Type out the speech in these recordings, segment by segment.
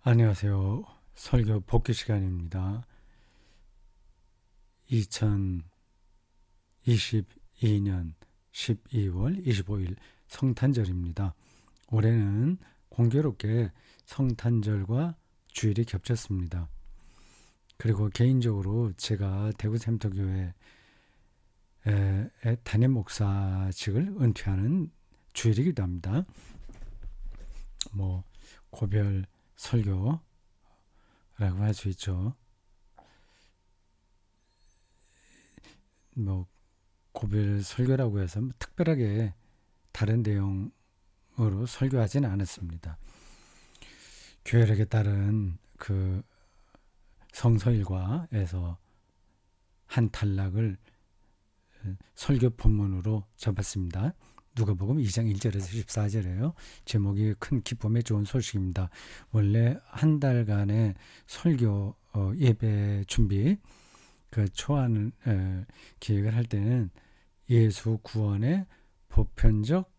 안녕하세요. 설교 복귀 시간입니다. 2022년 12월 25일 성탄절입니다. 올해는 공교롭게 성탄절과 주일이 겹쳤습니다. 그리고 개인적으로 제가 대구 샘터교회의 담임 목사직을 은퇴하는 주일이기도 합니다. 고별 설교라고 할 수 있죠. 고별 설교라고 해서 특별하게 다른 내용으로 설교하지는 않았습니다. 교회력에 따른 그 성서일과에서 한 단락을 설교 본문으로 잡았습니다. 누가복음 2장 1절에서 14절이에요. 제목이 큰 기쁨의 좋은 소식입니다. 원래 한 달간의 설교 예배 준비 그 초안 기획을 할 때는 예수 구원의 보편적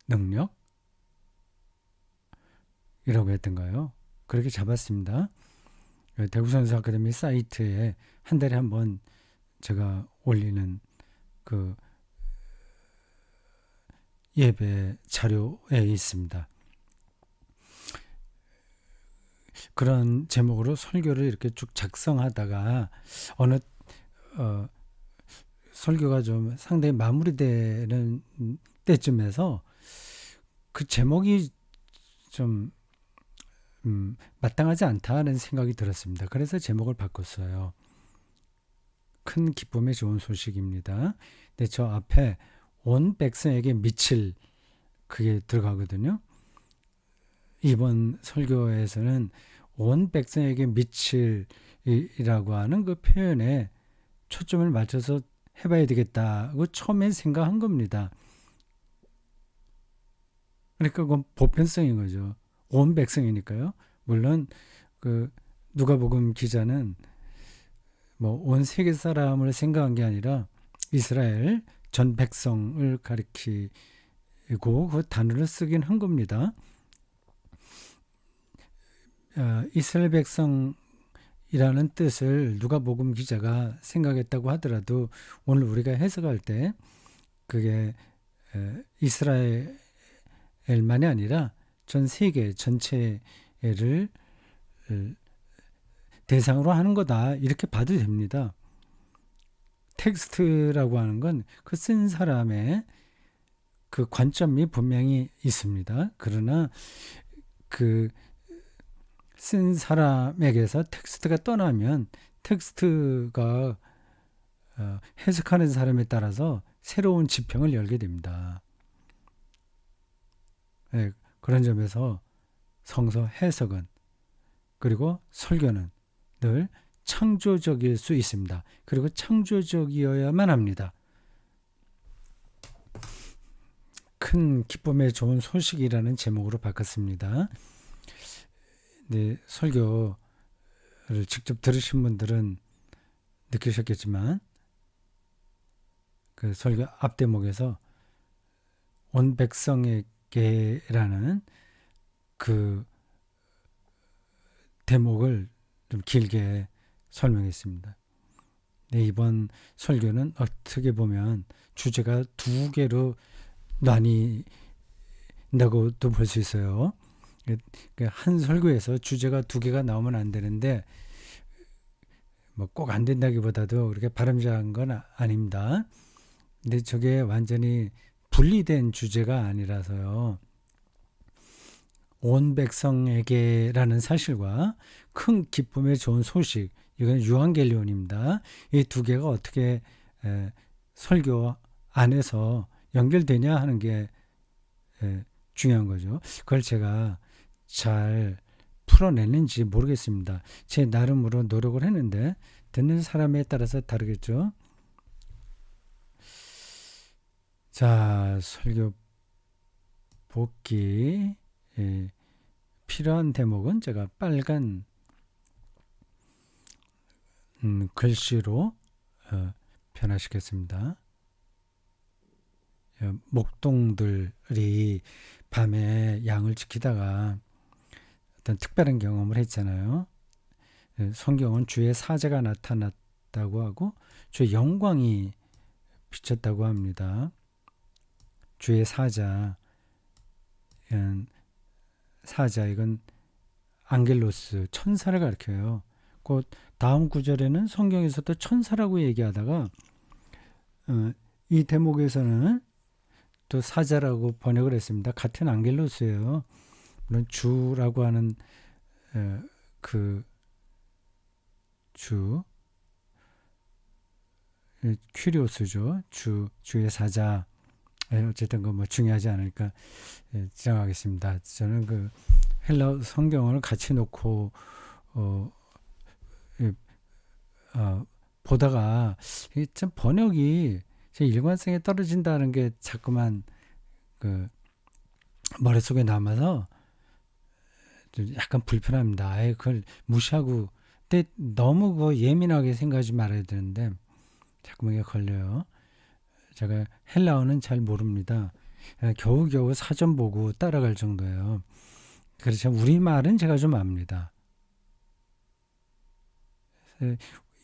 능력 이라고 했던가요? 그렇게 잡았습니다. 대구선수 아카데미 사이트에 한 달에 한 번 제가 올리는 그 예배 자료에 있습니다. 그런 제목으로 설교를 이렇게 쭉 작성하다가 어느 설교가 좀 상당히 마무리되는 때쯤에서 그 제목이 좀 마땅하지 않다는 생각이 들었습니다. 그래서 제목을 바꿨어요. 큰 기쁨의 좋은 소식입니다. 근데 저 앞에 온 백성에게 미칠 그게 들어가거든요. 이번 설교에서는 온 백성에게 미칠이라고 하는 그 표현에 초점을 맞춰서 해봐야 되겠다고 처음에 생각한 겁니다. 그러니까 그건 보편성인 거죠. 온 백성이니까요. 물론 그 누가복음 기자는 온 세계 사람을 생각한 게 아니라 이스라엘 전 백성을 가리키고 그 단어를 쓰긴 한 겁니다. 이스라엘 백성이라는 뜻을 누가복음 기자가 생각했다고 하더라도 오늘 우리가 해석할 때 그게 이스라엘만이 아니라 전 세계 전체를 대상으로 하는 거다 이렇게 봐도 됩니다. 텍스트라고 하는 건 그 쓴 사람의 그 관점이 분명히 있습니다. 그러나 그 쓴 사람에게서 텍스트가 떠나면 텍스트가 해석하는 사람에 따라서 새로운 지평을 열게 됩니다. 네, 그런 점에서 성서 해석은 그리고 설교는 늘 창조적일 수 있습니다. 그리고 창조적이어야만 합니다. 큰 기쁨의 좋은 소식이라는 제목으로 바꿨습니다. 네, 설교를 직접 들으신 분들은 느끼셨겠지만 그 설교 앞대목에서 온 백성에게라는 그 대목을 좀 길게 설명했습니다. 네, 이번 설교는 어떻게 보면 주제가 두 개로 나뉜다고도 볼 수 있어요. 한 설교에서 주제가 두 개가 나오면 안 되는데 꼭 안 된다기보다도 그렇게 바람직한 건 아닙니다. 근데 저게 완전히 분리된 주제가 아니라서요. 온 백성에게라는 사실과 큰 기쁨의 좋은 소식, 이건 유한겔리온입니다. 이 두 개가 어떻게 설교 안에서 연결되냐 하는 게 중요한 거죠. 그걸 제가 잘 풀어냈는지 모르겠습니다. 제 나름으로 노력을 했는데 듣는 사람에 따라서 다르겠죠. 자, 설교 복기 필요한 대목은 제가 빨간 글씨로 변화시켰습니다. 목동들이 밤에 양을 지키다가 어떤 특별한 경험을 했잖아요. 성경은 주의 사자가 나타났다고 하고 주의 영광이 비쳤다고 합니다. 주의 사자, 이건 앙겔로스, 천사를 가리켜요. 곧 다음 구절에는 성경에서도 천사라고 얘기하다가 이 대목에서는 또 사자라고 번역을 했습니다. 같은 앙겔로스예요. 물론 주라고 하는 그 주, 퀴리오스죠. 주의 사자. 어쨌든 뭐 중요하지 않으니까 지나가겠습니다. 저는 그 헬라 성경을 같이 놓고 보다가 참 번역이 제 일관성에 떨어진다는 게 자꾸만 그 머릿속에 남아서 좀 약간 불편합니다. 아예 그걸 무시하고, 근데 너무 그 예민하게 생각하지 말아야 되는데 자꾸만 이게 걸려요. 제가 헬라어는 잘 모릅니다. 겨우겨우 사전 보고 따라갈 정도예요. 그래서 우리말은 제가 좀 압니다.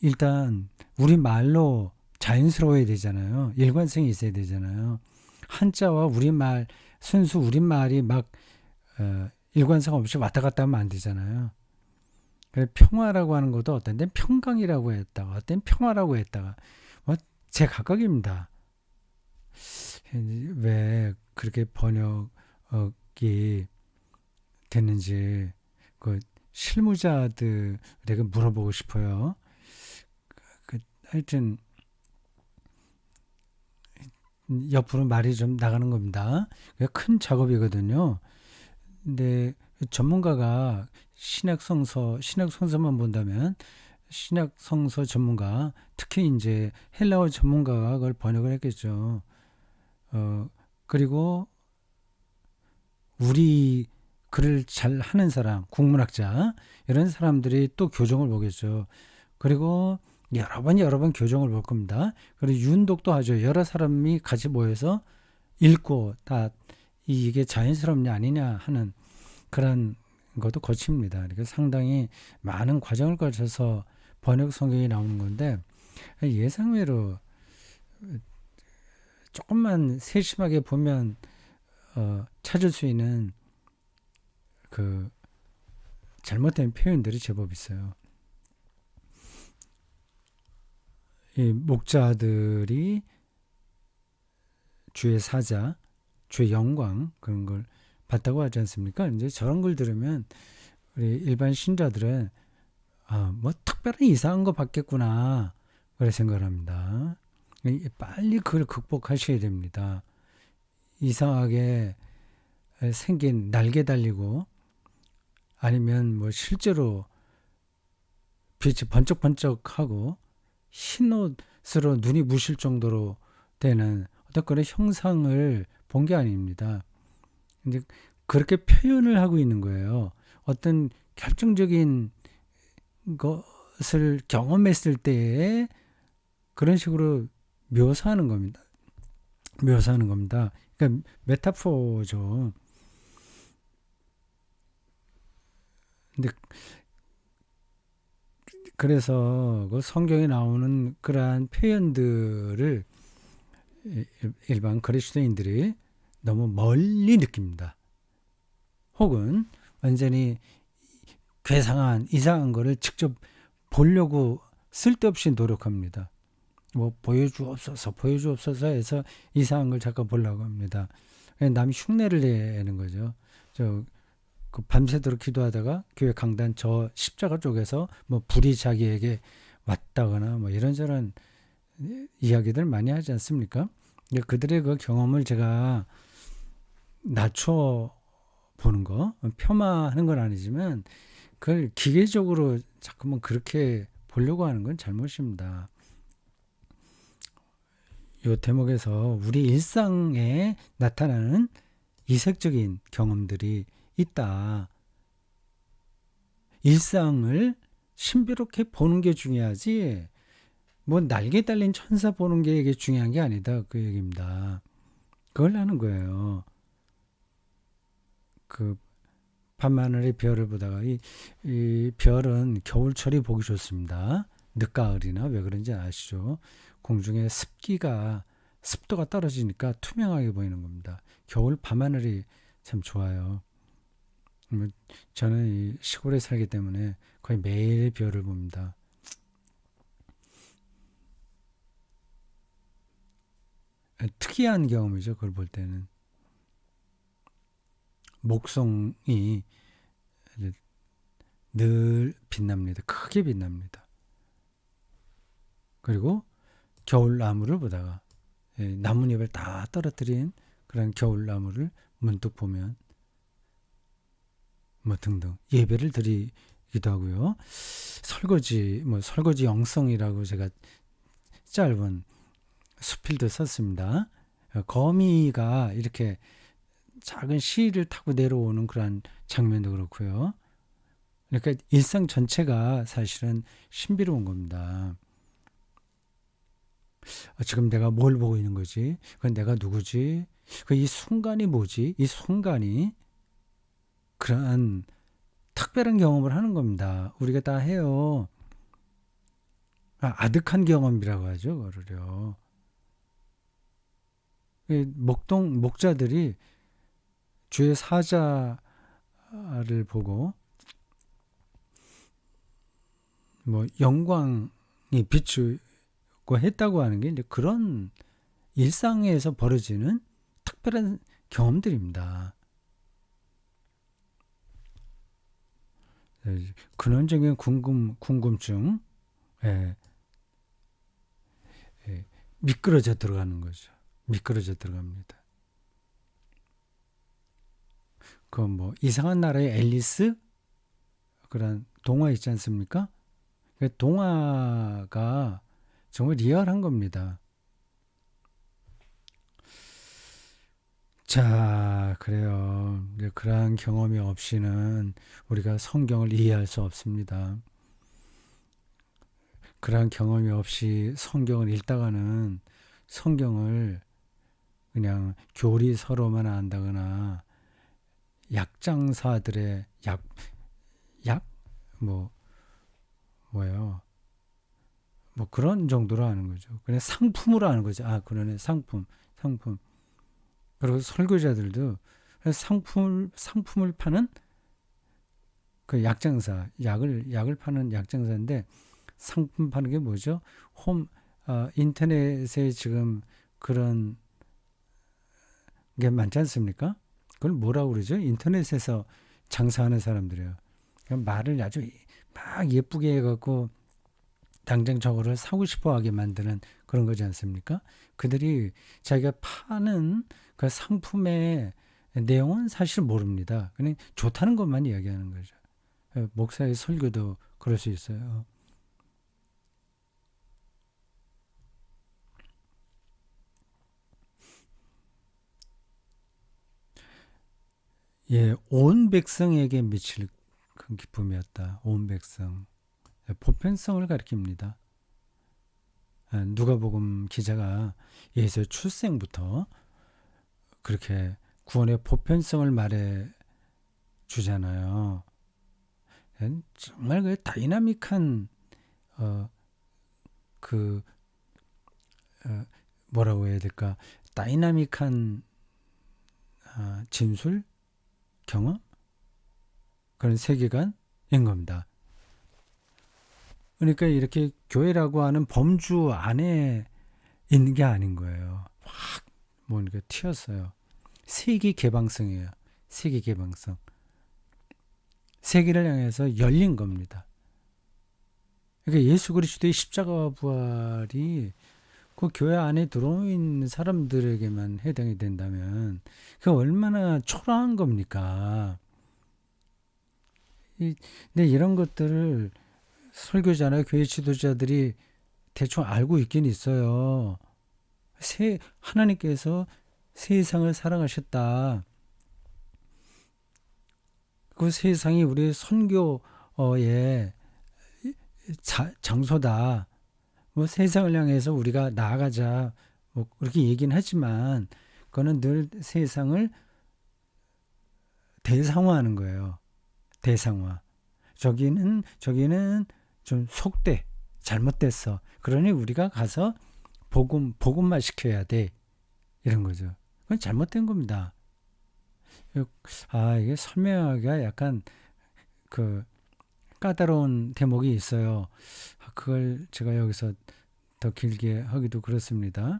일단 우리말로 자연스러워야 되잖아요. 일관성이 있어야 되잖아요. 한자와 우리말, 순수 우리말이 막 일관성 없이 왔다 갔다 하면 안 되잖아요. 그래서 평화라고 하는 것도 어떤 땐 평강이라고 했다가 어떤 땐 평화라고 했다가 뭐 제 각각입니다. 왜 그렇게 번역이 됐는지 그 실무자들에게 물어보고 싶어요. 하여튼 옆으로 말이 좀 나가는 겁니다. 큰 작업이거든요. 근데 전문가가 신약성서만 본다면 신약성서 전문가, 특히 이제 헬라어 전문가가 그걸 번역을 했겠죠. 그리고 우리 글을 잘 하는 사람, 국문학자, 이런 사람들이 또 교정을 보겠죠. 그리고 여러 번 교정을 볼 겁니다. 그리고 윤독도 하죠. 여러 사람이 같이 모여서 읽고 다 이게 자연스럽냐 아니냐 하는 그런 것도 거칩니다. 그러니까 상당히 많은 과정을 거쳐서 번역 성경이 나오는 건데 예상외로 조금만 세심하게 보면 찾을 수 있는 그 잘못된 표현들이 제법 있어요. 이 목자들이 주의 사자, 주의 영광 그런 걸 봤다고 하지 않습니까? 이제 저런 걸 들으면 우리 일반 신자들은 뭐 특별한 이상한 거 봤겠구나 그렇게 생각을 합니다. 빨리 그걸 극복하셔야 됩니다. 이상하게 생긴 날개 달리고 아니면 뭐 실제로 빛이 번쩍번쩍하고 흰 옷으로 눈이 부실 정도로 되는 어떤 그런 형상을 본 게 아닙니다. 이제 그렇게 표현을 하고 있는 거예요. 어떤 결정적인 것을 경험했을 때에 그런 식으로 묘사하는 겁니다. 그러니까 메타포죠. 근데 그래서 그 성경에 나오는 그러한 표현들을 일반 그리스도인들이 너무 멀리 느낍니다. 혹은 완전히 괴상한 이상한 거를 직접 보려고 쓸데없이 노력합니다. 뭐 보여주옵소서 해서 이상한 걸 잠깐 보려고 합니다. 남이 흉내를 내는 거죠. 그 밤새도록 기도하다가 교회 강단 저 십자가 쪽에서 뭐 불이 자기에게 왔다거나 뭐 이런저런 이야기들 많이 하지 않습니까? 그들의 그 경험을 제가 낮춰 보는 거, 폄하하는 건 아니지만 그걸 기계적으로 자꾸만 그렇게 보려고 하는 건 잘못입니다. 이 대목에서 우리 일상에 나타나는 이색적인 경험들이 있다. 일상을 신비롭게 보는 게 중요하지 뭐 날개 달린 천사 보는 게 이게 중요한 게 아니다. 그 얘기입니다. 그걸 하는 거예요. 그 밤하늘의 별을 보다가 이 별은 겨울철이 보기 좋습니다. 늦가을이나 왜 그런지 아시죠? 공중에 습도가 떨어지니까 투명하게 보이는 겁니다. 겨울 밤하늘이 참 좋아요. 저는 이 시골에 살기 때문에 거의 매일 별을 봅니다. 특이한 경험이죠. 그걸 볼 때는. 목성이 늘 빛납니다. 크게 빛납니다. 그리고 겨울나무를 보다가 나뭇잎을 다 떨어뜨린 그런 겨울나무를 문득 보면 뭐 등등 예배를 드리기도 하고요. 설거지 영성이라고 제가 짧은 수필도 썼습니다. 거미가 이렇게 작은 실을 타고 내려오는 그런 장면도 그렇고요. 그러니까 일상 전체가 사실은 신비로운 겁니다. 지금 내가 뭘 보고 있는 거지? 그건 내가 누구지? 이 순간이 뭐지? 이 순간이 그러한 특별한 경험을 하는 겁니다. 우리가 다 해요. 아득한 경험이라고 하죠. 그거를요. 목자들이 주의 사자를 보고 뭐 영광이 비추고 했다고 하는 게 이제 그런 일상에서 벌어지는 특별한 경험들입니다. 근원적인 궁금증, 미끄러져 들어가는 거죠. 미끄러져 들어갑니다. 그 뭐 이상한 나라의 앨리스 그런 동화 있지 않습니까? 그 동화가 정말 리얼한 겁니다. 자, 그래요. 그러한 경험이 없이는 우리가 성경을 이해할 수 없습니다. 그러한 경험이 없이 성경을 읽다가는 성경을 그냥 교리서로만 안다거나 약장사들의 뭐예요? 뭐 그런 정도로 하는 거죠. 그냥 상품으로 하는 거죠. 그러네. 상품. 그리고 설교자들도 상품을 파는 그 약장사, 약을 파는 약장사인데 상품 파는 게 뭐죠? 인터넷에 지금 그런 게 많지 않습니까? 그걸 뭐라고 그러죠? 인터넷에서 장사하는 사람들이에요. 말을 아주 막 예쁘게 해갖고 당장 저거를 사고 싶어 하게 만드는 그런 거지 않습니까? 그들이 자기가 파는 그 상품의 내용은 사실 모릅니다. 그냥 좋다는 것만 이야기하는 거죠. 목사의 설교도 그럴 수 있어요. 온 백성에게 미칠 큰 기쁨이었다. 온 백성. 보편성을 가리킵니다. 누가복음 기자가 예수의 출생부터 그렇게 구원의 보편성을 말해 주잖아요. 정말 그 다이나믹한 뭐라고 해야 될까? 다이나믹한 진술, 경험 그런 세계관인 겁니다. 그러니까 이렇게 교회라고 하는 범주 안에 있는 게 아닌 거예요. 확 뭔가 튀었어요. 세계 개방성이에요. 세계 개방성. 세계를 향해서 열린 겁니다. 그러니까 예수 그리스도의 십자가 부활이 그 교회 안에 들어있는 사람들에게만 해당이 된다면 그 얼마나 초라한 겁니까? 근데 이런 것들을 설교자나 교회 지도자들이 대충 알고 있긴 있어요. 하나님께서 세상을 사랑하셨다. 그 세상이 우리 선교의 장소다. 뭐 세상을 향해서 우리가 나아가자. 뭐 그렇게 얘기는 하지만 그거는 늘 세상을 대상화하는 거예요. 대상화. 저기는 좀 속돼. 잘못됐어. 그러니 우리가 가서 복음화 시켜야 돼. 이런 거죠. 그건 잘못된 겁니다. 이게 설명하기가 약간 그 까다로운 대목이 있어요. 그걸 제가 여기서 더 길게 하기도 그렇습니다.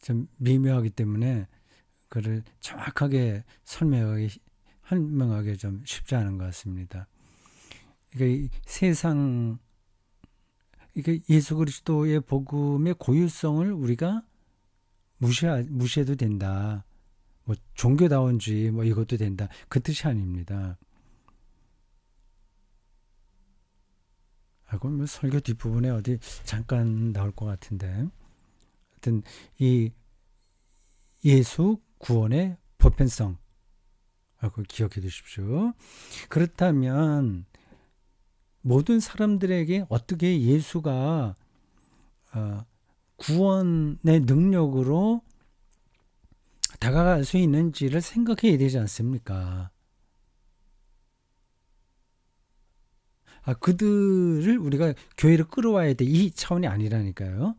좀 미묘하기 때문에 그를 정확하게 설명하기 좀 쉽지 않은 것 같습니다. 이게 이게 예수 그리스도의 복음의 고유성을 우리가 무시해도 된다. 뭐 종교다원주의 뭐 이것도 된다. 그 뜻이 아닙니다. 그건 뭐 설교 뒷부분에 어디 잠깐 나올 것 같은데. 하여튼 이 예수 구원의 보편성. 그거 기억해 두십시오. 그렇다면 모든 사람들에게 어떻게 예수가 구원의 능력으로 다가갈 수 있는지를 생각해야 되지 않습니까? 그들을 우리가 교회로 끌어와야 돼. 이 차원이 아니라니까요.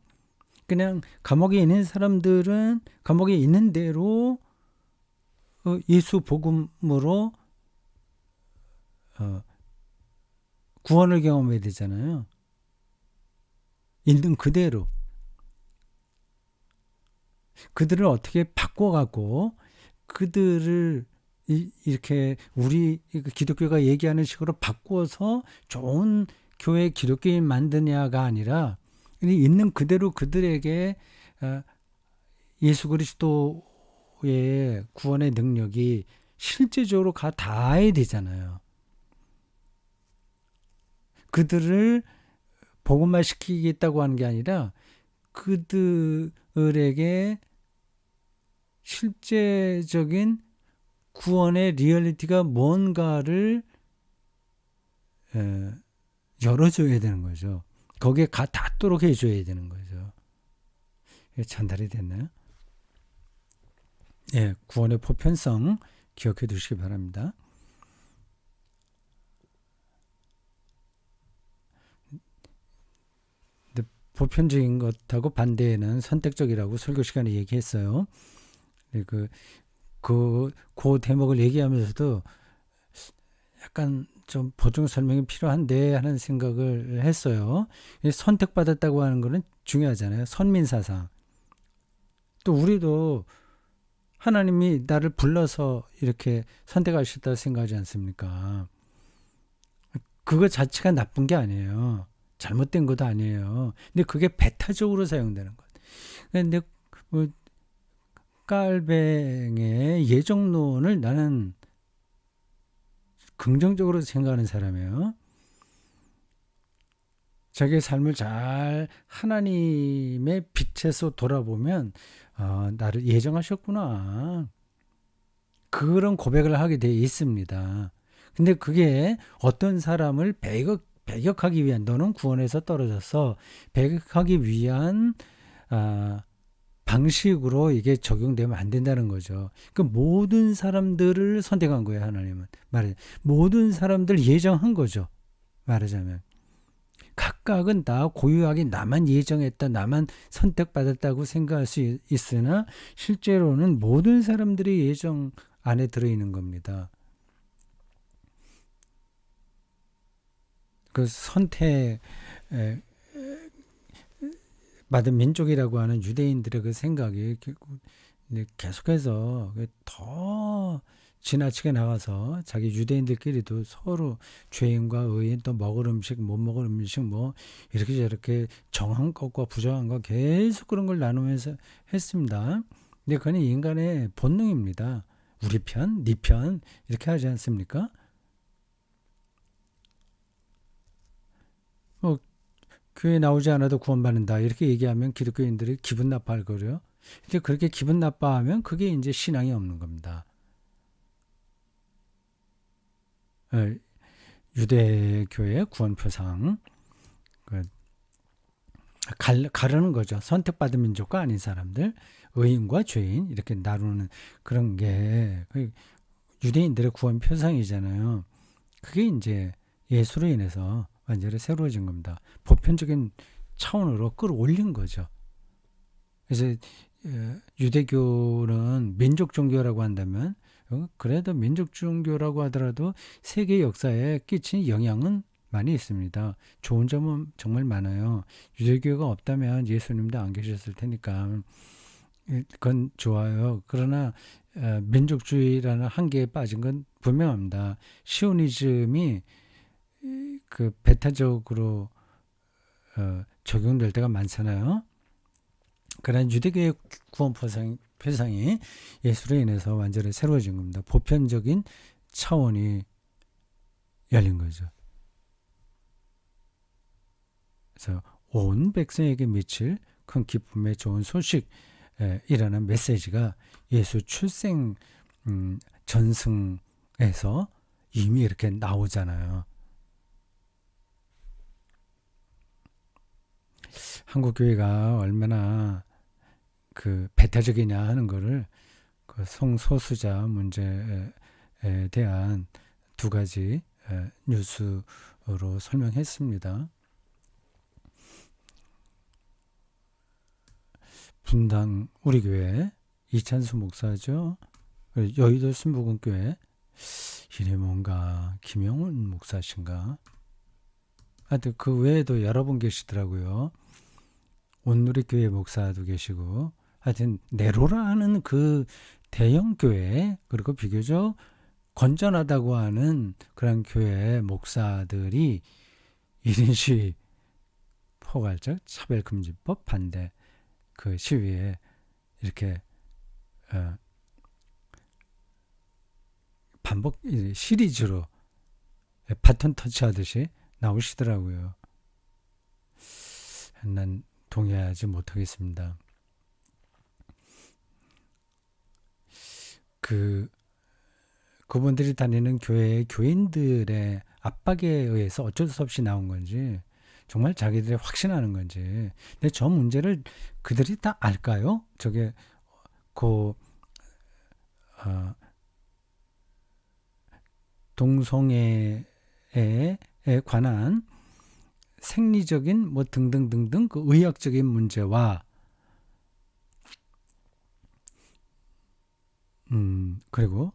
그냥 감옥에 있는 사람들은 감옥에 있는 대로 예수 복음으로 구원을 경험해야 되잖아요. 있는 그대로. 그들을 어떻게 바꿔갖고 그들을 이렇게 우리 기독교가 얘기하는 식으로 바꿔서 좋은 교회 기독교인 만드냐가 아니라 있는 그대로 그들에게 예수 그리스도의 구원의 능력이 실제적으로 닿아야 되잖아요. 그들을 복음화 시키겠다고 하는 게 아니라 그들에게 실제적인 구원의 리얼리티가 뭔가를 열어줘야 되는 거죠. 거기에 닿도록 해줘야 되는 거죠. 전달이 됐나요? 예, 구원의 보편성 기억해 두시기 바랍니다. 보편적인 것하고 반대에는 선택적이라고 설교 시간에 얘기했어요. 그 대목을 얘기하면서도 약간 좀 보충 설명이 필요한데 하는 생각을 했어요. 선택받았다고 하는 거는 중요하잖아요. 선민사상. 또 우리도 하나님이 나를 불러서 이렇게 선택하셨다고 생각하지 않습니까? 그거 자체가 나쁜 게 아니에요. 잘못된 것도 아니에요. 근데 그게 배타적으로 사용되는 것. 근데 깔뱅의 예정론을 나는 긍정적으로 생각하는 사람이에요. 자기의 삶을 잘 하나님의 빛에서 돌아보면 나를 예정하셨구나. 그런 고백을 하게 되어 있습니다. 근데 그게 어떤 사람을 배격하기 위한, 너는 구원에서 떨어져서 배격하기 위한 방식으로 이게 적용되면 안 된다는 거죠. 그 모든 사람들을 선택한 거예요, 하나님은. 모든 사람들 예정한 거죠. 말하자면. 각각은 다 고유하게 나만 예정했다, 나만 선택받았다고 생각할 수 있으나 실제로는 모든 사람들이 예정 안에 들어있는 겁니다. 그 선택 받은 민족이라고 하는 유대인들의 그 생각이 계속해서 더 지나치게 나가서 자기 유대인들끼리도 서로 죄인과 의인, 또 먹을 음식 못 먹을 음식 뭐 이렇게 저렇게 정한 것과 부정한 것 계속 그런 걸 나누면서 했습니다. 근데 그건 인간의 본능입니다. 우리 편, 네 편 이렇게 하지 않습니까? 교회 나오지 않아도 구원받는다 이렇게 얘기하면 기독교인들이 기분 나빠할 거예요. 이제 그렇게 기분 나빠하면 그게 이제 신앙이 없는 겁니다. 유대교의 구원표상 가르는 거죠. 선택받은 민족과 아닌 사람들 의인과 죄인 이렇게 나누는 그런 게 유대인들의 구원 표상이잖아요. 그게 이제 예수로 인해서 완전히 새로워진 겁니다. 보편적인 차원으로 끌어올린 거죠. 그래서 유대교는 민족 종교라고 한다면 그래도 민족 종교라고 하더라도 세계 역사에 끼친 영향은 많이 있습니다. 좋은 점은 정말 많아요. 유대교가 없다면 예수님도 안 계셨을 테니까 그건 좋아요. 그러나 민족주의라는 한계에 빠진 건 분명합니다. 시오니즘이 그 배타적으로 적용될 때가 많잖아요. 그러나 유대교의 구원 표상이 예수로 인해서 완전히 새로워진 겁니다. 보편적인 차원이 열린 거죠. 그래서 온 백성에게 미칠 큰 기쁨의 좋은 소식이라는 메시지가 예수 출생 전승에서 이미 이렇게 나오잖아요. 한국 교회가 얼마나 그 배타적이냐 하는 거를 그 성소수자 문제에 대한 두 가지 뉴스로 설명했습니다. 분당 우리 교회 이찬수 목사죠. 여의도 순복음교회 이름이 뭔가 김영훈 목사신가. 하여튼 그 외에도 여러 분 계시더라고요. 온누리교회 목사도 계시고 하여튼 네로라는 그 대형 교회 그리고 비교적 건전하다고 하는 그런 교회 목사들이 1인 시위 포괄적 차별금지법 반대 그 시위에 이렇게 반복 시리즈로 바톤 터치하듯이 나오시더라고요. 난 동의하지 못하겠습니다. 그분들이 다니는 교회의 교인들의 압박에 의해서 어쩔 수 없이 나온 건지 정말 자기들이 확신하는 건지. 근데 저 문제를 그들이 다 알까요? 저게 동성애에 관한 생리적인 뭐 등등등등 그 의학적인 문제와 그리고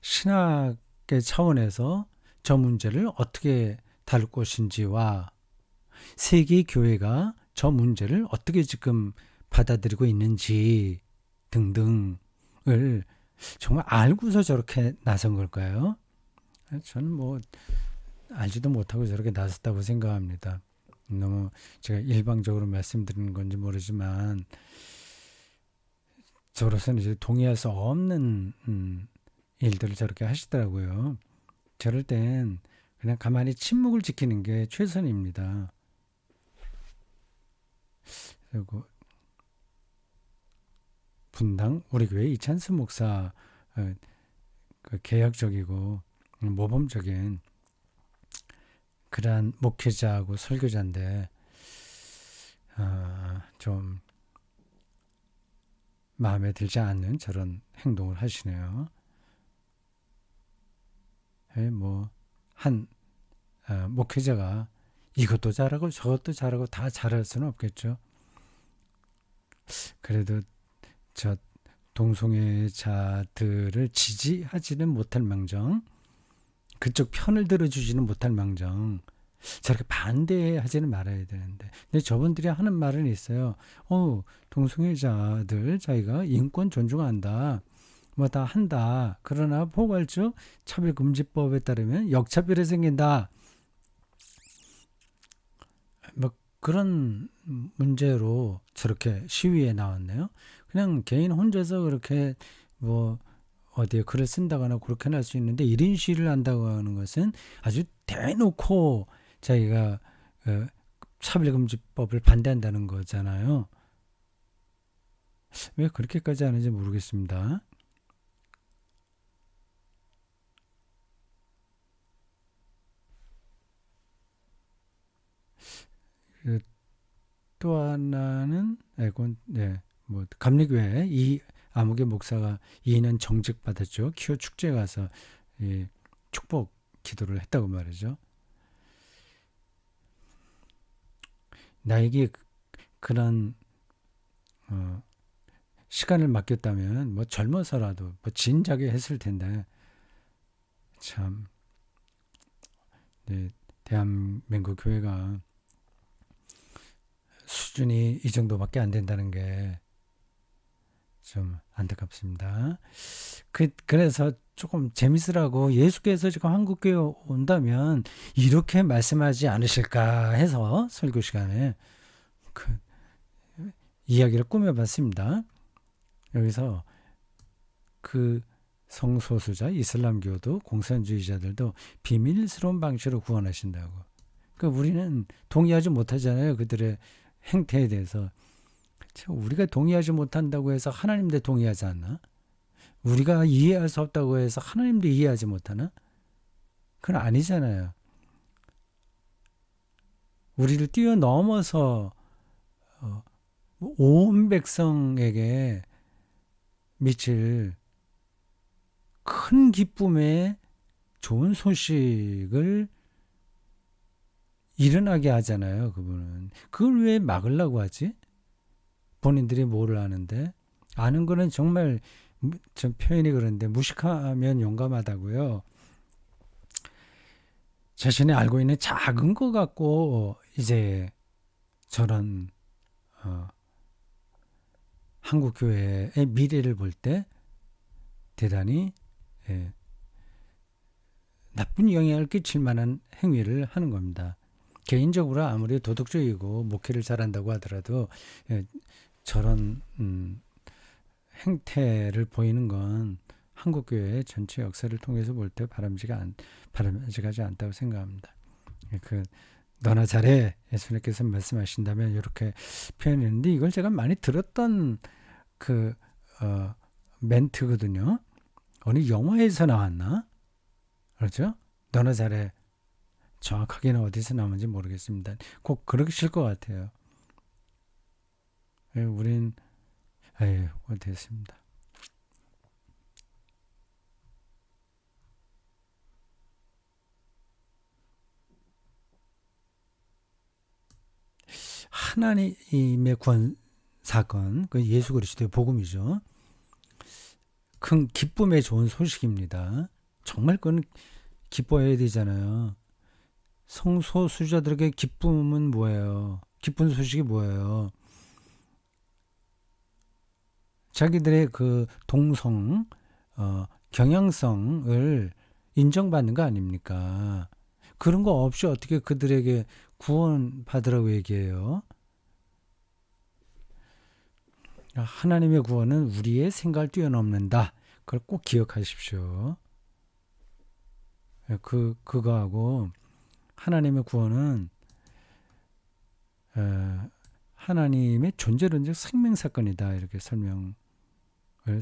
신학의 차원에서 저 문제를 어떻게 다룰 것인지와 세계 교회가 저 문제를 어떻게 지금 받아들이고 있는지 등등을 정말 알고서 저렇게 나선 걸까요? 저는 뭐 알지도 못하고 저렇게 나섰다고 생각합니다. 너무 제가 일방적으로 말씀드리는 건지 모르지만 저로서는 이제 동의할 수 없는 일들을 저렇게 하시더라고요. 저럴 땐 그냥 가만히 침묵을 지키는 게 최선입니다. 그리고 분당 우리 교회 이찬수 목사 그 개혁적이고 모범적인 그러한 목회자하고 설교자인데 좀 마음에 들지 않는 저런 행동을 하시네요. 한 목회자가 이것도 잘하고 저것도 잘하고 다 잘할 수는 없겠죠. 그래도 저 동성애자들을 지지하지는 못할 망정, 그쪽 편을 들어주지는 못할 망정, 저렇게 반대하지는 말아야 되는데. 근데 저분들이 하는 말은 있어요. 동성애자들 자기가 인권 존중한다. 뭐 다 한다. 그러나 포괄적 차별금지법에 따르면 역차별이 생긴다. 뭐 그런 문제로 저렇게 시위에 나왔네요. 그냥 개인 혼자서 그렇게 뭐 어디에 글을 쓴다거나 그렇게 할 수 있는데 1인 시위를 한다고 하는 것은 아주 대놓고 자기가 차별금지법을 반대한다는 거잖아요. 왜 그렇게까지 하는지 모르겠습니다. 또 하나는 뭐 감리교회 이 아무개 목사가 2년 정직 받았죠. 키오 축제 가서 축복 기도를 했다고 말이죠. 나에게 그런 시간을 맡겼다면 뭐 젊어서라도 뭐 진작에 했을 텐데 참 대한민국 교회가 수준이 이 정도밖에 안 된다는 게 좀 안타깝습니다. 그래서 조금 재밌으라고 예수께서 지금 한국교회 온다면 이렇게 말씀하지 않으실까 해서 설교 시간에 그 이야기를 꾸며봤습니다. 여기서 그 성소수자, 이슬람교도 공산주의자들도 비밀스러운 방식으로 구원하신다고. 그러니까 우리는 동의하지 못하잖아요. 그들의 행태에 대해서. 우리가 동의하지 못한다고 해서 하나님도 동의하지 않나? 우리가 이해할 수 없다고 해서 하나님도 이해하지 못하나? 그건 아니잖아요. 우리를 뛰어넘어서 온 백성에게 미칠 큰 기쁨의 좋은 소식을 일어나게 하잖아요. 그분은. 그걸 왜 막으려고 하지? 본인들이 뭐를 아는데. 아는 거는 정말 좀 표현이 그런데 무식하면 용감하다고요. 자신이 알고 있는 작은 거 갖고 이제 저런 한국 교회의 미래를 볼 때 대단히 나쁜 영향을 끼칠 만한 행위를 하는 겁니다. 개인적으로 아무리 도덕적이고 목회를 잘한다고 하더라도 저런 행태를 보이는 건 한국교회의 전체 역사를 통해서 볼 때 바람직하지 않다고 생각합니다. 그 너나 잘해 예수님께서 말씀하신다면 이렇게 표현했는데 이걸 제가 많이 들었던 그 멘트거든요. 어느 영화에서 나왔나? 그렇죠? 너나 잘해. 정확하게는 어디서 나온지 모르겠습니다. 꼭 그러실 것 같아요. 우린 됐습니다. 하나님의 구원 사건, 그 예수 그리스도의 복음이죠. 큰 기쁨의 좋은 소식입니다. 정말 그건 기뻐해야 되잖아요. 성소수자들에게 기쁨은 뭐예요? 기쁜 소식이 뭐예요? 자기들의 그 동성, 경향성을 인정받는 거 아닙니까? 그런 거 없이 어떻게 그들에게 구원 받으라고 얘기해요? 하나님의 구원은 우리의 생각을 뛰어넘는다. 그걸 꼭 기억하십시오. 그거하고 하나님의 구원은 하나님의 존재론적 생명사건이다. 이렇게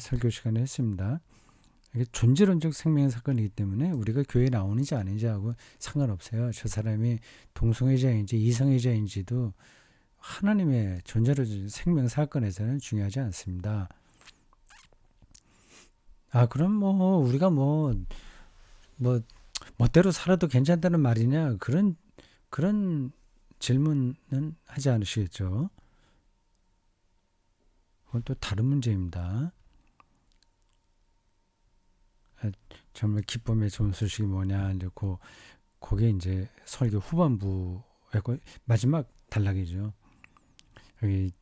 설교 시간에 했습니다. 이게 존재론적 생명사건이기 때문에 우리가 교회에 나오는지 아닌지 하고 상관없어요. 저 사람이 동성애자인지 이성애자인지도 하나님의 존재론적 생명사건에서는 중요하지 않습니다. 그럼 뭐 우리가 뭐 멋대로 살아도 괜찮다는 말이냐? 그런 질문은 하지 않으시겠죠? 그건 또 다른 문제입니다. 정말 기쁨의 좋은 소식이 뭐냐? 이제 그게 이제 설교 후반부의 마지막 단락이죠. 여기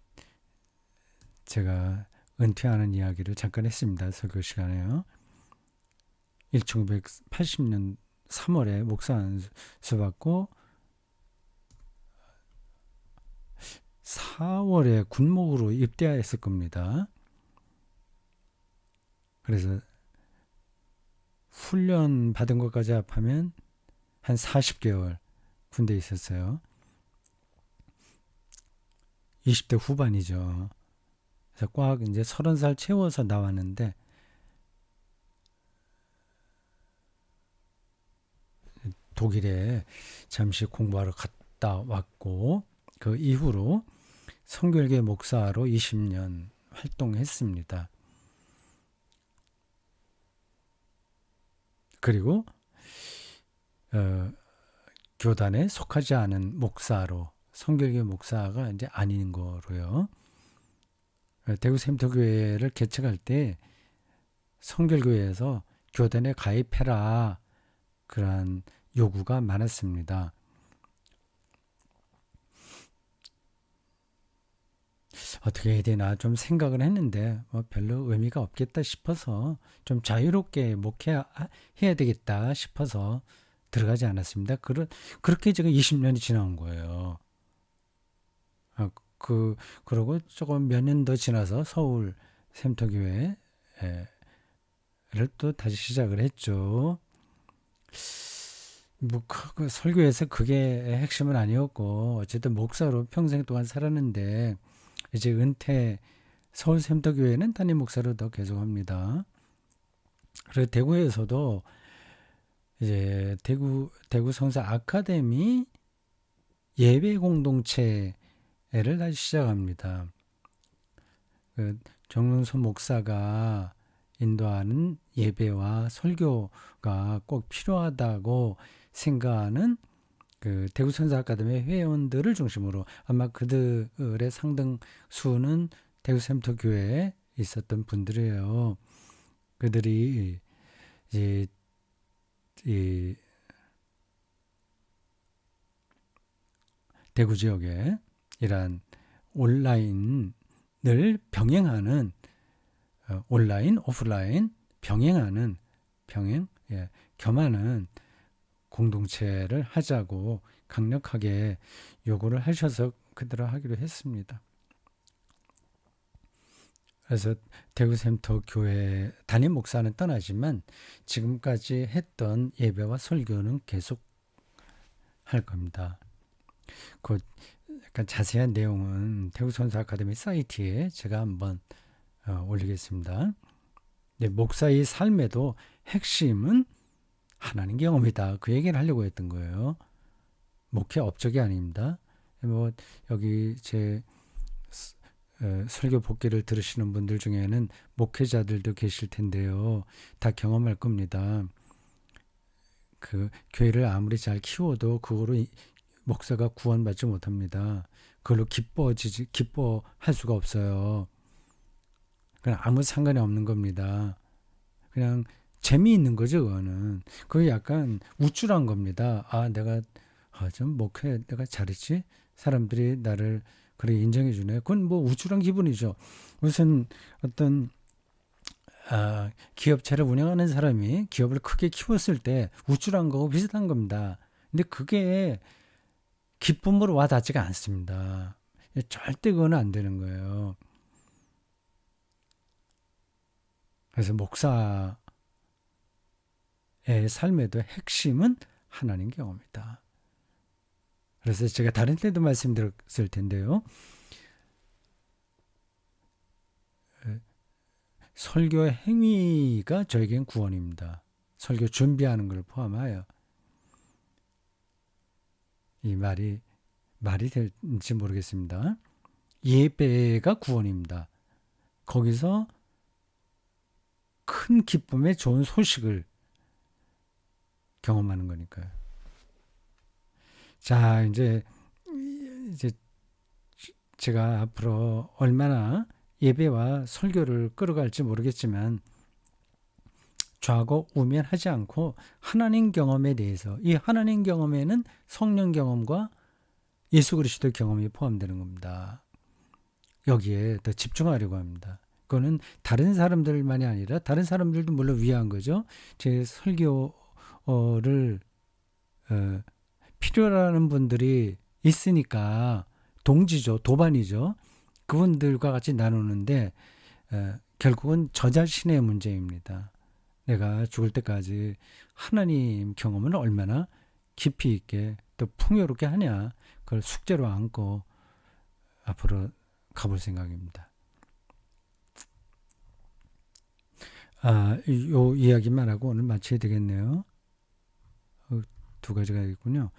제가 은퇴하는 이야기를 잠깐 했습니다. 설교 시간에요. 1980년 3월에 목사 안수 받고 4월에 군목으로 입대했을 겁니다. 그래서 훈련 받은 것까지 합하면 한 40개월 군대에 있었어요. 20대 후반이죠. 그래서 꽉 이제 30살 채워서 나왔는데 독일에 잠시 공부하러 갔다 왔고 그 이후로 성결교 목사로 20년 활동했습니다. 그리고 교단에 속하지 않은 목사로, 성결교 목사가 이제 아닌 거로요. 대구 샘터교회를 개척할 때 성결교회에서 교단에 가입해라, 그러한 요구가 많았습니다. 어떻게 해야 되나 좀 생각을 했는데 별로 의미가 없겠다 싶어서, 좀 자유롭게 목회해야 되겠다 싶어서 들어가지 않았습니다. 그렇게 지금 20년이 지난 거예요. 그러고 조금 몇 년 더 지나서 서울 샘터교회를 또 다시 시작을 했죠. 그 설교에서 그게 핵심은 아니었고, 어쨌든 목사로 평생 동안 살았는데, 이제 은퇴, 서울 샘터교회는 담임 목사로 더 계속합니다. 그리고 대구에서도 이제 대구 성사 아카데미 예배 공동체를 다시 시작합니다. 정윤선 목사가 인도하는 예배와 설교가 꼭 필요하다고 생각하는 대구 선사 아카데미 회원들을 중심으로, 아마 그들의 상당수는 대구 샘터 교회에 있었던 분들이에요. 그들이 이제 이 대구 지역에 이러한 온라인을 병행하는, 온라인, 오프라인 겸하는 공동체를 하자고 강력하게 요구를 하셔서 그대로 하기로 했습니다. 그래서 대구 샘터 교회 담임 목사는 떠나지만 지금까지 했던 예배와 설교는 계속 할 겁니다. 그 약간 자세한 내용은 대구 선사 아카데미 사이트에 제가 한번 올리겠습니다. 네, 목사의 삶에도 핵심은 하나님 경험이다, 그 얘기를 하려고 했던 거예요. 목회 업적이 아닙니다. 여기 제 설교 복귀를 들으시는 분들 중에는 목회자들도 계실 텐데요. 다 경험할 겁니다. 교회를 아무리 잘 키워도 그거로 목사가 구원받지 못합니다. 그걸로 기뻐할 수가 없어요. 그냥 아무 상관이 없는 겁니다. 그냥 재미있는 거죠, 그거는. 그게 약간 우쭐한 겁니다. 좀 목회 내가 잘했지? 사람들이 나를 그래 인정해 주네. 그건 우쭐한 기분이죠. 무슨 어떤 기업체를 운영하는 사람이 기업을 크게 키웠을 때 우쭐한 거하고 비슷한 겁니다. 근데 그게 기쁨으로 와 닿지가 않습니다. 절대 그건 안 되는 거예요. 그래서 목사의 삶에도 핵심은 하나님 경험이다. 그래서 제가 다른 때도 말씀드렸을 텐데요. 설교 행위가 저에겐 구원입니다. 설교 준비하는 걸 포함하여. 이 말이 될지 모르겠습니다. 예배가 구원입니다. 거기서 큰 기쁨의 좋은 소식을 경험하는 거니까요. 자, 이제 제가 앞으로 얼마나 예배와 설교를 끌어갈지 모르겠지만, 좌고 우면하지 않고 하나님 경험에 대해서, 이 하나님 경험에는 성령 경험과 예수 그리스도 경험이 포함되는 겁니다. 여기에 더 집중하려고 합니다. 그거는 다른 사람들만이 아니라 다른 사람들도 물론 위한 거죠. 제 설교를 필요로 하는 분들이 있으니까 동지죠, 도반이죠. 그분들과 같이 나누는데 결국은 저 자신의 문제입니다. 내가 죽을 때까지 하나님 경험을 얼마나 깊이 있게 또 풍요롭게 하냐, 그걸 숙제로 안고 앞으로 가볼 생각입니다. 요 이야기만 하고 오늘 마쳐야 되겠네요. 두 가지가 있군요.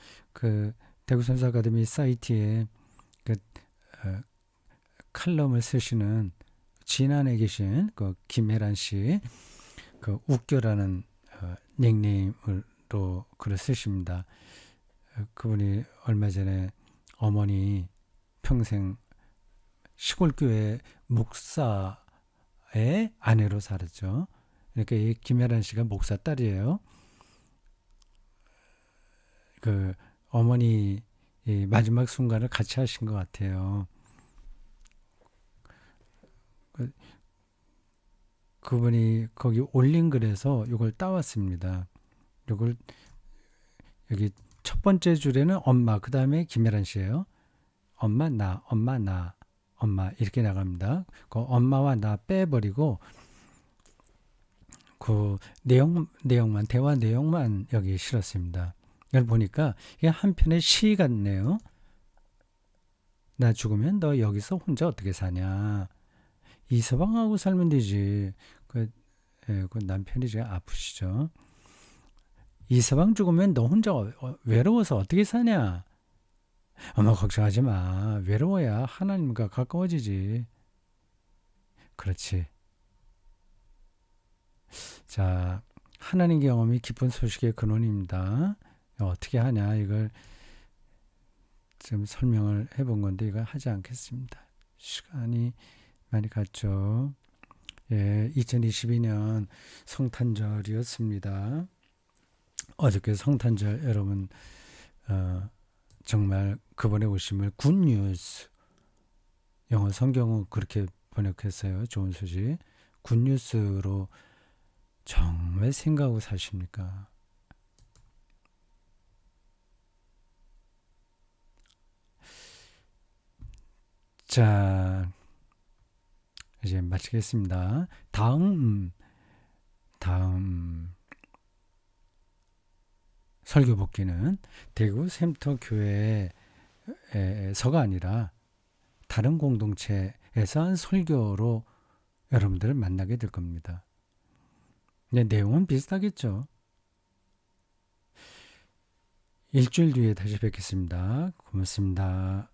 대구 선사 아카데미 사이트에 칼럼을 쓰시는 진안에 계신 그 김혜란 씨, 그 웃겨라는 닉네임으로 글을 쓰십니다. 그분이 얼마 전에 어머니 평생 시골교회 목사의 아내로 살았죠. 그러니까 이 김혜란 씨가 목사 딸이에요. 그 어머니 이 마지막 순간을 같이 하신 것 같아요. 그, 그분이 거기 올린 글에서 이걸 따왔습니다. 이걸 여기 첫 번째 줄에는 엄마, 그 다음에 김혜란 씨예요. 엄마, 나, 엄마, 나, 엄마 이렇게 나갑니다. 그 엄마와 나 빼버리고 그 내용만 대화 내용만 여기 실었습니다. 이걸 보니까 이게 한편의 시 같네요. 나 죽으면 너 여기서 혼자 어떻게 사냐? 이서방하고 살면 되지. 그 남편이 제가 아프시죠. 이서방 죽으면 너 혼자 외로워서 어떻게 사냐? 엄마 걱정하지 마. 외로워야 하나님과 가까워지지. 그렇지. 자, 하나님 경험이 기쁜 소식의 근원입니다. 어떻게 하냐 이걸 좀 설명을 해본 건데 이걸 하지 않겠습니다. 시간이 많이 갔죠. 예, 2022년 성탄절이었습니다. 어저께 성탄절 여러분 정말 그분의 오심을 굿뉴스, 영어 성경은 그렇게 번역했어요. 좋은 소식. 굿뉴스로 정말 생각하고 사십니까? 자, 이제 마치겠습니다. 다음 설교 복귀는 대구 샘터 교회에서가 아니라 다른 공동체에서 한 설교로 여러분들을 만나게 될 겁니다. 네, 내용은 비슷하겠죠. 일주일 뒤에 다시 뵙겠습니다. 고맙습니다.